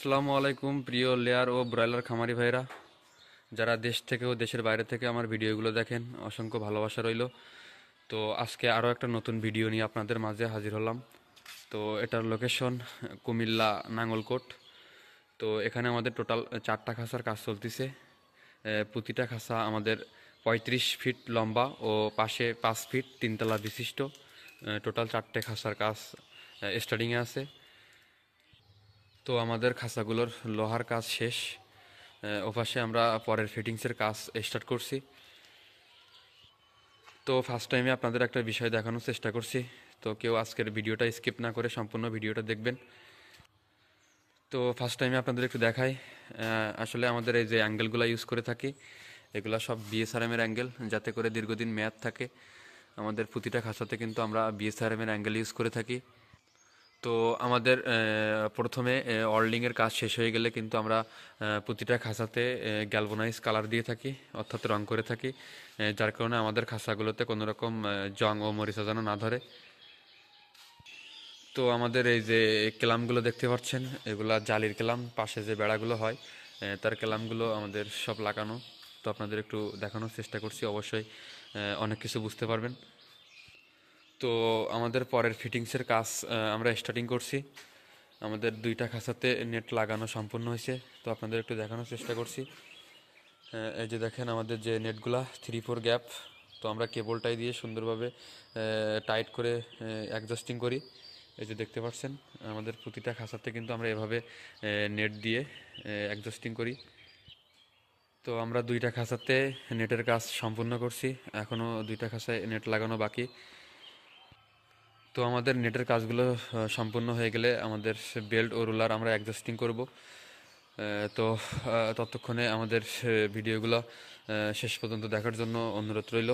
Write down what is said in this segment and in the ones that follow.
আসসালামু আলাইকুম প্রিয় লেয়ার ও ব্রয়লার খামারি ভাইরা, যারা দেশ থেকে ও দেশের বাইরে থেকে আমার ভিডিওগুলো দেখেন, অসংখ্য ভালোবাসা রইল। তো আজকে আরও একটা নতুন ভিডিও নিয়ে আপনাদের মাঝে হাজির হলাম। তো এটার লোকেশন কুমিল্লা নাঙ্গলকোট। তো এখানে আমাদের টোটাল 4টা খাঁচার কাজ চলতেছে। প্রতিটা খাঁচা আমাদের 35 ফিট লম্বা ও পাশে 5 ফিট তিনতলা বিশিষ্ট। টোটাল 4টে খাঁচার কাজ স্টার্টিংয়ে আছে। তো আমাদের খাঁচাগুলোর লোহার কাজ শেষ। ওপাশে আমরা পরের ফিটিংসের কাজ স্টার্ট করছি। তো ফার্স্ট টাইমে আপনাদের একটা বিষয় দেখানোর চেষ্টা করছি। তো কেউ আজকের ভিডিওটা স্কিপ না করে সম্পূর্ণ ভিডিওটা দেখবেন। তো ফার্স্ট টাইমে আপনাদের একটু দেখাই, আসলে আমাদের এই যে অ্যাঙ্গেলগুলো ইউজ করে থাকি, এগুলা সব বিএসআরএমের অ্যাঙ্গেল, যাতে করে দীর্ঘদিন মেয়াদ থাকে। আমাদের প্রতিটা খাঁচাতে কিন্তু আমরা বিএসআরএমের অ্যাঙ্গেল ইউজ করে থাকি। তো আমাদের প্রথমে ওয়েল্ডিংয়ের কাজ শেষ হয়ে গেলে কিন্তু আমরা প্রতিটা খাঁচাতে গ্যালভানাইজ কালার দিয়ে থাকি, অর্থাৎ রং করে থাকি, যার কারণে আমাদের খাঁচাগুলোতে কোনো রকম জং ও মরিচা যেন না ধরে। তো আমাদের এই যে ক্যালামগুলো দেখতে পাচ্ছেন, এগুলা জালির ক্যালাম, পাশে যে বেড়াগুলো হয় তার ক্যালামগুলো আমাদের সব লাগানো। তো আপনাদের একটু দেখানোর চেষ্টা করছি, অবশ্যই অনেক কিছু বুঝতে পারবেন। তো আমাদের পরের ফিটিংসের কাজ আমরা স্টার্টিং করছি। আমাদের 2টা খাঁচাতে নেট লাগানো সম্পূর্ণ হয়েছে। তো আপনাদের একটু দেখানোর চেষ্টা করছি। এই যে দেখেন আমাদের যে নেটগুলা 3-4 গ্যাপ, তো আমরা কেবলটাই দিয়ে সুন্দরভাবে টাইট করে অ্যাডজাস্টিং করি। এই যে দেখতে পাচ্ছেন আমাদের প্রতিটা খাঁচাতে কিন্তু আমরা এভাবে নেট দিয়ে অ্যাডজাস্টিং করি। তো আমরা 2টা খাঁচাতে নেটের কাজ সম্পূর্ণ করছি, এখনও 2টা খাঁচায় নেট লাগানো বাকি। তো আমাদের নেটের কাজগুলো সম্পূর্ণ হয়ে গেলে আমাদের বেল্ট ও রোলার আমরা অ্যাডজাস্টিং করব। তো ততক্ষণে আমাদের ভিডিওগুলো শেষ পর্যন্ত দেখার জন্য অনুরোধ রইল।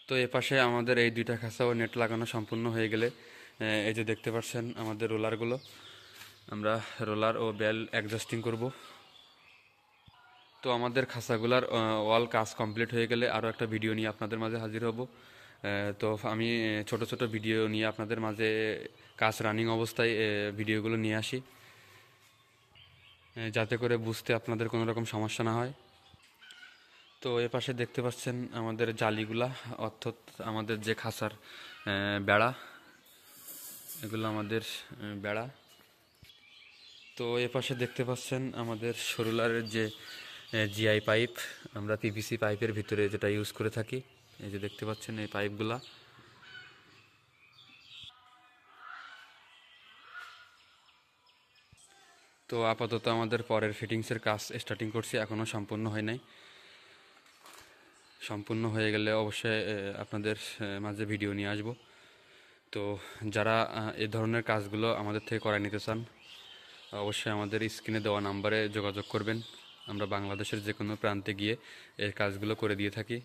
তো এ পাশে আমাদের এই 2টা খাঁচাও নেট লাগানো সম্পূর্ণ হয়ে গেলে এই যে দেখতে পাচ্ছেন আমাদের রোলারগুলো, আমরা রোলার ও বেল অ্যাডজাস্টিং করব। তো আমাদের খাঁচাগুলার অল কাজ কমপ্লিট হয়ে গেলে আরও একটা ভিডিও নিয়ে আপনাদের মাঝে হাজির হব। তো আমি ছোট ছোট ভিডিও নিয়ে আপনাদের মাঝে কাজ রানিং অবস্থায় ভিডিওগুলো নিয়ে আসি, যাতে করে বুঝতে আপনাদের কোনো রকম সমস্যা না হয়। তো এ পাশে দেখতে পাচ্ছেন আমাদের জালিগুলা, অর্থাৎ আমাদের যে খাঁচার বেড়া, এগুলো আমাদের বেড়া। তো এ পাশে দেখতে পাচ্ছেন আমাদের সরুলারের যে জিআই পাইপ, আমরা পিভিসি পাইপের ভিতরে যেটা ইউজ করে থাকি। এই যে দেখতে পাচ্ছেন এই পাইপগুলা। তো আপাতত আমাদের পরের ফিটিংসের কাজ স্টার্টিং করছি, এখনও সম্পূর্ণ হয় নাই। সম্পূর্ণ হয়ে গেলে অবশ্যই আপনাদের মাঝে ভিডিও নিয়ে আসব। তো যারা এ ধরনের কাজগুলো আমাদের থেকে করায় নিতে চান, অবশ্যই আমাদের স্ক্রিনে দেওয়া নাম্বারে যোগাযোগ করবেন। আমরা বাংলাদেশের যে কোনো প্রান্তে গিয়ে এই কাজগুলো করে দিয়ে থাকি।